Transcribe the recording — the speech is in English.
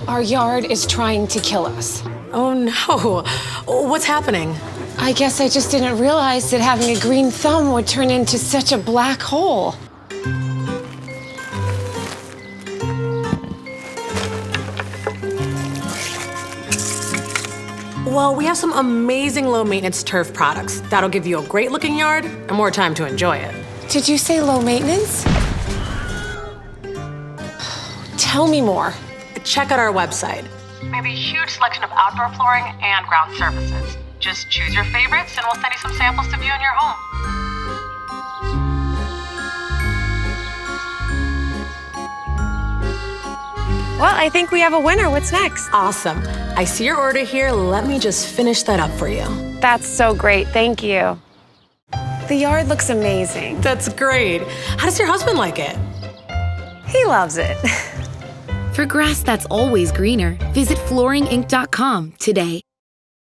Our yard is trying to kill us. Oh no, what's happening? I guess I just didn't realize that having a green thumb would turn into such a black hole. Well, we have some amazing low-maintenance turf products that'll give you a great-looking yard and more time to enjoy it. Did you say low maintenance? Tell me more. Check out our website. We have a huge selection of outdoor flooring and ground surfaces. Just choose your favorites and we'll send you some samples to view in your home. Well, I think we have a winner. What's next? Awesome. I see your order here. Let me just finish that up for you. That's so great. Thank you. The yard looks amazing. That's great. How does your husband like it? He loves it. For grass that's always greener, visit flooringinc.com today.